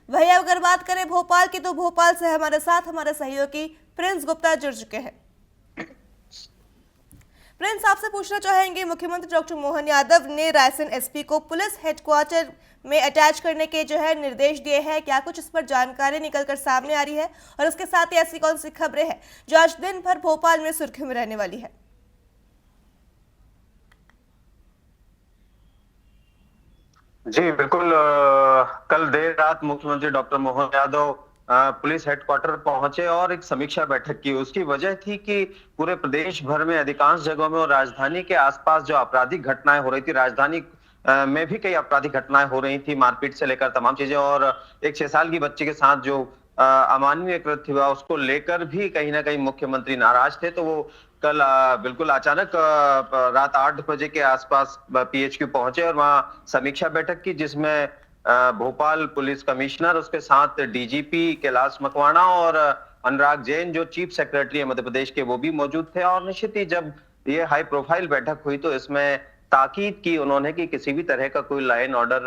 वही अगर बात करें भोपाल की, तो भोपाल से हमारे साथ हमारे सहयोगी प्रिंस गुप्ता जुड़ चुके हैं। प्रिंस, आपसे पूछना चाहेंगे, मुख्यमंत्री डॉक्टर मोहन यादव ने रायसेन एसपी को पुलिस हेडक्वार्टर में अटैच करने के निर्देश दिए हैं। क्या कुछ इस पर जानकारी निकलकर सामने आ रही है, और इसके साथ ही ऐसी कौन सी खबरें हैं जो आज दिन भर भोपाल में सुर्खियों में रहने वाली है? जी बिल्कुल। कल देर रात मुख्यमंत्री doctor Mohan Yadav police headquarter पहुंचे और एक समीक्षा बैठक की। उसकी वजह थी कि पूरे प्रदेश भर में अधिकांश जगहों में और राजधानी के आसपास जो आपराधिक घटनाएं हो रही थी, राजधानी में भी कई आपराधिक घटनाएं हो रही थी, मारपीट से लेकर तमाम चीजें। और एक 6 साल की बच्ची के साथ जो अमानवीय कृत्य हुआ, उसको लेकर भी कहीं ना कहीं मुख्यमंत्री नाराज थे। तो वो कल बिल्कुल अचानक रात 8 बजे के आसपास पीएचक्यू पहुंचे और वहां समीक्षा बैठक की, जिसमें भोपाल पुलिस कमिश्नर, उसके साथ डीजीपी कैलाश मकवाना और अनुराग जैन जो चीफ सेक्रेटरी है मध्य प्रदेश के, वो भी मौजूद थे। और निश्चित ही जब ये हाई प्रोफाइल बैठक हुई तो इसमें ताकीद की उन्होंने कि किसी भी तरह का कोई लॉ एंड ऑर्डर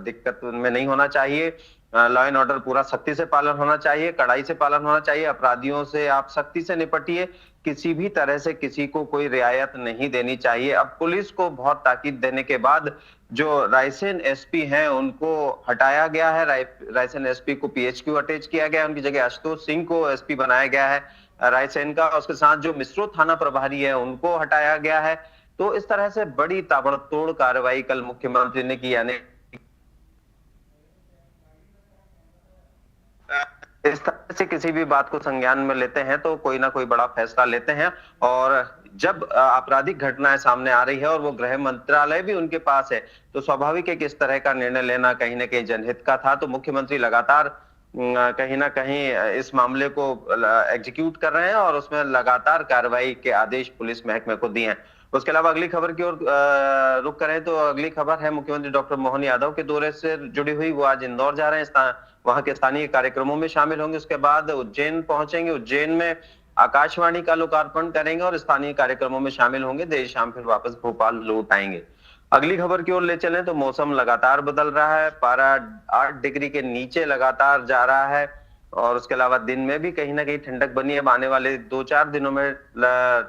दिक्कत में नहीं होना चाहिए। लॉ एंड ऑर्डर पूरा सख्ती से पालन होना चाहिए, कड़ाई से पालन होना चाहिए। अपराधियों से आप सख्ती से निपटिए, किसी भी तरह से किसी को कोई रियायत नहीं देनी चाहिए। अब पुलिस को बहुत ताकीद देने के बाद जो रायसेन एसपी हैं उनको हटाया गया है। रायसेन एसपी को पीएचक्यू अटैच किया गया है, उनकी जगह आशुतोष सिंह को एसपी बनाया गया है रायसेन का। उसके साथ जो मिश्रो थाना प्रभारी है उनको हटाया गया है। तो इस तरह से बड़ी ताबड़तोड़ कार्रवाई कल मुख्यमंत्री ने की। यानी इस तरह से किसी भी बात को संज्ञान में लेते हैं तो कोई ना कोई बड़ा फैसला लेते हैं। और जब आपराधिक घटनाएं सामने आ रही है और वो गृह मंत्रालय भी उनके पास है, तो स्वाभाविक है कि इस तरह का निर्णय लेना कहीं ना कहीं जनहित का था। तो मुख्यमंत्री लगातार कहीं ना कहीं इस मामले को एग्जीक्यूट कर रहे हैं और उसमें लगातार कार्रवाई के आदेश पुलिस महकमे को दिए हैं। उसके अलावा अगली खबर की ओर रुख करें तो अगली खबर है मुख्यमंत्री डॉक्टर मोहन यादव के दौरे से जुड़ी हुई। वो आज इंदौर जा रहे हैं, वहां के स्थानीय कार्यक्रमों में शामिल होंगे। उसके बाद उज्जैन पहुंचेंगे, उज्जैन में आकाशवाणी का लोकार्पण करेंगे और स्थानीय कार्यक्रमों में शामिल होंगे। देर शाम फिर वापस भोपाल लौट आएंगे। अगली खबर की ओर ले चलें तो मौसम लगातार बदल रहा है, पारा 8 डिग्री के नीचे लगातार जा रहा है। और उसके अलावा दिन में भी कहीं ना कहीं ठंडक बनी है। आने वाले 2-4 दिनों में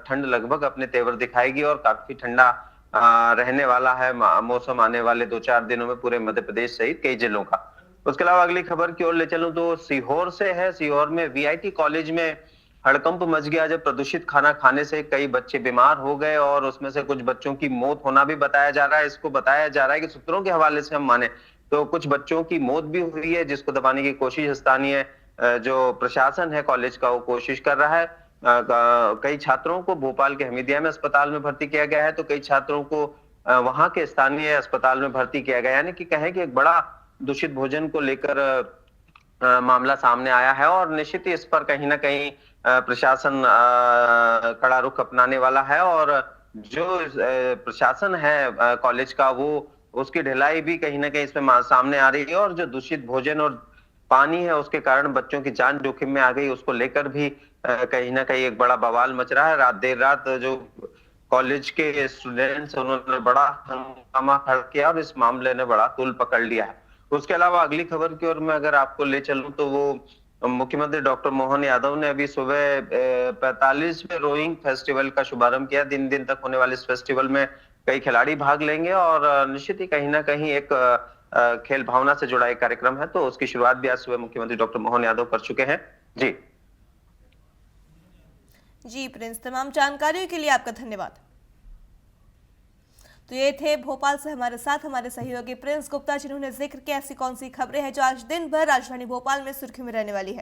ठंड लगभग अपने तेवर दिखाएगी और काफी ठंडा रहने वाला है मौसम आने वाले 2-4 दिनों में पूरे मध्य प्रदेश सहित कई जिलों का। उसके अलावा अगली खबर की ओर ले चलूं तो सीहोर से है। सीहोर में वीआईटी कॉलेज में हड़कंप मच गया जब प्रदूषित खाना खाने से कई बच्चे बीमार हो गए और उसमें से कुछ बच्चों की मौत होना भी बताया जा रहा है। इसको बताया जा रहा है कि सूत्रों के हवाले से हम माने तो कुछ बच्चों की मौत भी हुई है, जिसको दबाने की कोशिश स्थानीय जो प्रशासन है कॉलेज का वो कोशिश कर रहा है। कई छात्रों को भोपाल के हमीदिया में अस्पताल में भर्ती किया गया है, तो कई छात्रों को वहां के स्थानीय अस्पताल में भर्ती किया गया। यानी कि कहें कि एक बड़ा दूषित भोजन को लेकर मामला सामने आया है और निश्चित ही इस पर कहीं ना कहीं प्रशासन कड़ा रुख अपनाने वाला है। और जो प्रशासन है कॉलेज का, वो उसकी ढिलाई भी कहीं ना कहीं इसमें सामने आ रही है। और जो दूषित भोजन और पानी है उसके कारण बच्चों की जान जोखिम में आ गई, उसको लेकर भी कहीं ना कहीं एक बड़ा बवाल मच रहा है। देर रात जो कॉलेज के स्टूडेंट्स उन्होंने बड़ा हंगामा खड़ा किया और इस मामले ने बड़ा तूल पकड़ लिया है। उसके अलावा अगली खबर की ओर मैं अगर आपको ले चलूं तो वो मुख्यमंत्री डॉक्टर मोहन यादव ने अभी सुबह 45वें रोइंग फेस्टिवल का शुभारंभ किया। 3 दिन तक होने वाले इस फेस्टिवल में कई खिलाड़ी भाग लेंगे और निश्चित ही कहीं ना कहीं एक खेल भावना से जुड़ा एक कार्यक्रम है। तो उसकी शुरुआत भी आज सुबह मुख्यमंत्री डॉक्टर मोहन यादव कर चुके हैं। जी जी प्रिंस, तमाम जानकारियों के लिए आपका धन्यवाद। तो ये थे भोपाल से हमारे साथ हमारे सहयोगी प्रिंस गुप्ता, जिन्होंने जिक्र किया ऐसी कौन सी खबरें हैं जो आज दिन भर राजधानी भोपाल में सुर्खियों में रहने वाली है।